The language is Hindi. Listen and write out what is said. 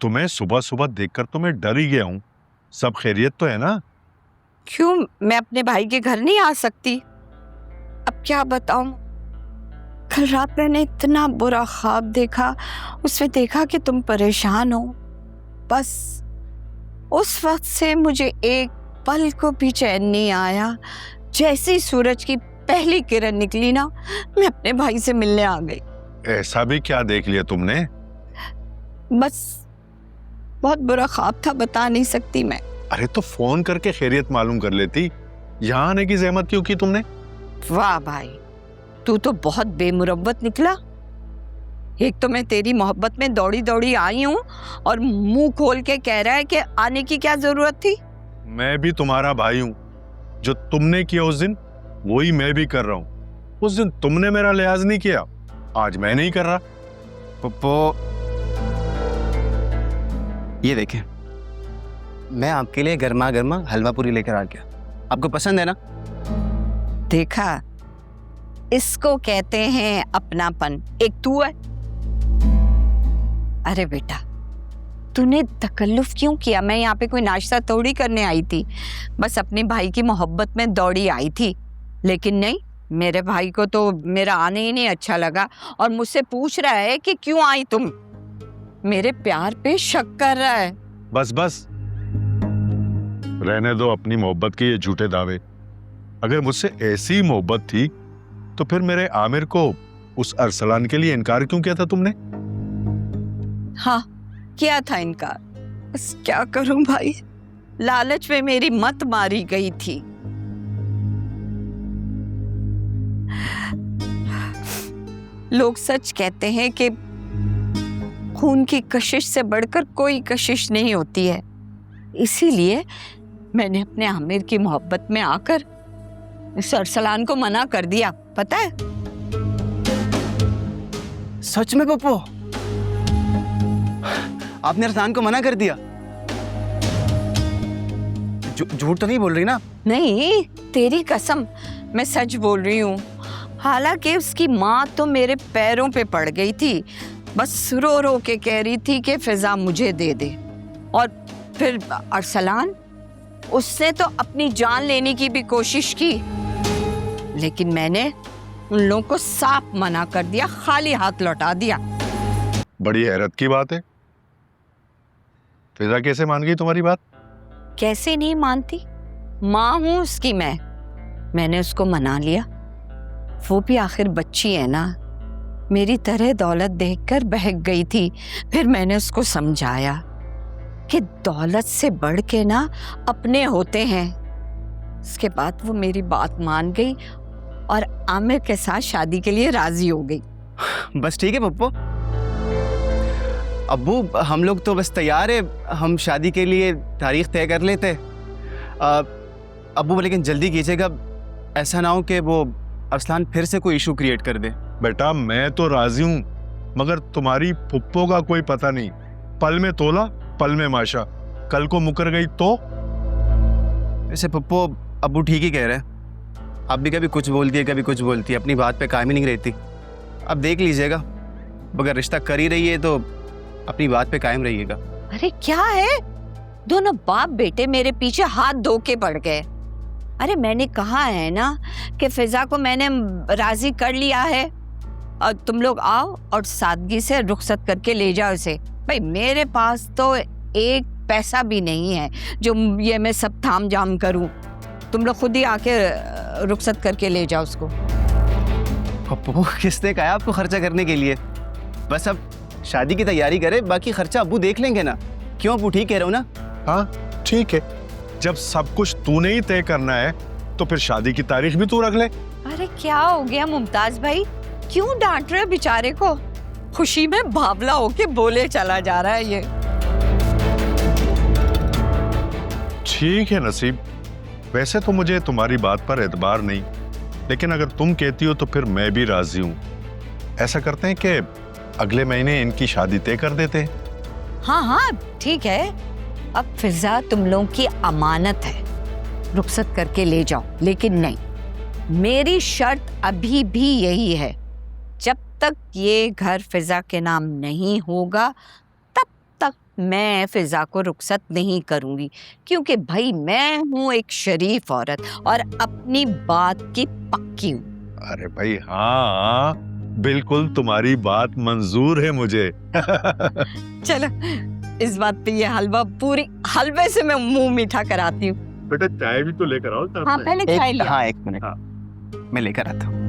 तुम्हें सुबह सुबह देखकर तो मैं डर ही गया हूँ। सब खैरियत तो है ना? क्यों मैं अपने भाई के घर नहीं आ सकती? अब क्या बताऊं, कल रात मैंने इतना बुरा ख्वाब देखा। उसमें देखा कि तुम परेशान हो। बस उस वक्त से मुझे एक पल को भी चैन नहीं आया। जैसे ही सूरज की पहली किरण निकली ना, मैं अपने भाई से मिलने आ गई। ऐसा भी क्या देख लिया तुमने? बस बहुत बुरा ख्वाब था, बता नहीं सकती मैं। अरे तो फोन करके खैरियत मालूम कर लेती। यहाँ आने की जहमत क्यों की तुमने? वाह भाई, तू तो बहुत बेमुरव्वत निकला। एक तो मैं तेरी मोहब्बत में दौड़ी दौड़ी आई हूँ और मुंह खोल के कह रहा है कि आने की क्या जरूरत थी। मैं भी तुम्हारा भाई हूँ। जो तुमने किया उस दिन वही मैं भी कर रहा हूँ। उस दिन तुमने मेरा लिहाज नहीं किया, आज मैं नहीं कर रहा। पप्पो, ये देखें, मैं आपके लिए गर्मा गर्मा हलवा पूरी लेकर आ गया। आपको पसंद है ना? देखा, इसको कहते हैं अपनापन। एक तू है। अरे बेटा, तूने तकल्लुफ क्यों किया? मैं यहाँ पे कोई नाश्ता थोड़ी करने आई थी, बस अपने भाई की मोहब्बत में दौड़ी आई थी। लेकिन नहीं, मेरे भाई को तो मेरा आने ही नहीं अच्छा लगा और मुझसे पूछ रहा है कि क्यों आई तुम। मेरे प्यार पे शक कर रहा है। बस बस, रहने दो अपनी मोहब्बत के ये झूठे दावे। अगर मुझसे ऐसी मोहब्बत थी तो फिर मेरे आमिर को उस अरसलान के लिए इनकार क्यों किया था तुमने? हाँ, किया था इनकार। बस क्या करूं भाई, लालच में मेरी मत मारी गई थी। लोग सच कहते हैं कि खून की कशिश से बढ़कर कोई कशिश नहीं होती है। इसीलिए मैंने अपने आमिर की मोहब्बत में आकर इस अरसलान को मना कर दिया, पता है? सच में पप्पो, आपने अरसलान को मना कर दिया? झूठ तो नहीं बोल रही ना? नहीं, तेरी कसम, मैं सच बोल रही हूँ। हालांकि उसकी माँ तो मेरे पैरों पे पड़ गई थी, बस रो रो के कह रही थी कि फिजा मुझे दे दे। और फिर अरसलान, उसने तो अपनी जान लेने की भी कोशिश की, लेकिन मैंने उन लोगों को साफ मना कर दिया, खाली हाथ लौटा दिया। बड़ी हैरत की बात है। फिजा कैसे मान गई तुम्हारी बात? कैसे नहीं मानती, माँ हूं उसकी मैं। मैंने उसको मना लिया। वो भी आखिर बच्ची है ना, मेरी तरह दौलत देखकर बहक गई थी। फिर मैंने उसको समझाया कि दौलत से बढ़ के ना अपने होते हैं। उसके बाद वो मेरी बात मान गई और आमिर के साथ शादी के लिए राजी हो गई। बस ठीक है पप्पो। अब्बू, हम लोग तो बस तैयार है, हम शादी के लिए तारीख तय कर लेते। अब्बू, लेकिन जल्दी कीजिएगा, ऐसा ना हो कि वो अरसलान फिर से कोई इशू क्रिएट कर दे। बेटा मैं तो राजी हूँ, मगर तुम्हारी फुप्पो का कोई पता नहीं। पल में तोला पल में माशा, कल को मुकर गई तो? वैसे पप्पो, अब्बू ठीक ही कह रहे हैं। आप भी कभी कुछ बोलती है कभी कुछ बोलती है, अपनी बात पे कायम ही नहीं रहती। अब देख लीजिएगा, अगर रिश्ता कर ही रही है तो अपनी बात पे कायम रहिएगा। अरे क्या है, दोनों बाप बेटे मेरे पीछे हाथ धो के पड़ गए। अरे मैंने कहा है ना कि फिजा को मैंने राजी कर लिया है, और तुम लोग आओ और सादगी से रुखसत करके ले जाओ इसे। भाई मेरे पास तो एक पैसा भी नहीं है जो ये मैं सब थाम जाम करूं। तुम लोग खुद ही आके रुखसत करके ले जाओ उसको। पप्पू, किसने कहा आपको खर्चा करने के लिए? बस अब शादी की तैयारी करे, बाकी खर्चा अब्बू देख लेंगे ना। क्यों अब्बू, ठीक कह रहा हूँ ना? हाँ ठीक है, जब सब कुछ तूने ही तय करना है तो फिर शादी की तारीख भी तू रख ले। अरे क्या हो गया मुमताज भाई, क्यों डांट रहे बेचारे को? खुशी में बावला होके बोले चला जा रहा है ये। ठीक है नसीब, वैसे तो मुझे तुम्हारी बात पर एतबार नहीं, लेकिन अगर तुम कहती हो तो फिर मैं भी राजी हूँ। ऐसा करते हैं कि अगले महीने इनकी शादी तय कर देते हैं। हाँ हाँ ठीक है। अब फिजा तुम लोगों की अमानत है, रुखसत करके ले जाओ। लेकिन नहीं, मेरी शर्त अभी भी यही है, जब तक ये घर फिजा के नाम नहीं होगा तब तक मैं फिजा को रुखसत नहीं करूंगी, क्योंकि भाई मैं हूँ एक शरीफ औरत और अपनी बात की पक्की हूँ। अरे भाई हाँ, बिल्कुल तुम्हारी बात मंजूर है मुझे। चलो इस बात पे ये हलवा पूरी हलवे से मैं मुंह मीठा कराती हूँ। बेटा चाय भी तो लेकर आओ साथ हाँ में। पहले चाय लिया। हाँ, 1 मिनट, हाँ। मैं लेकर आता हूँ।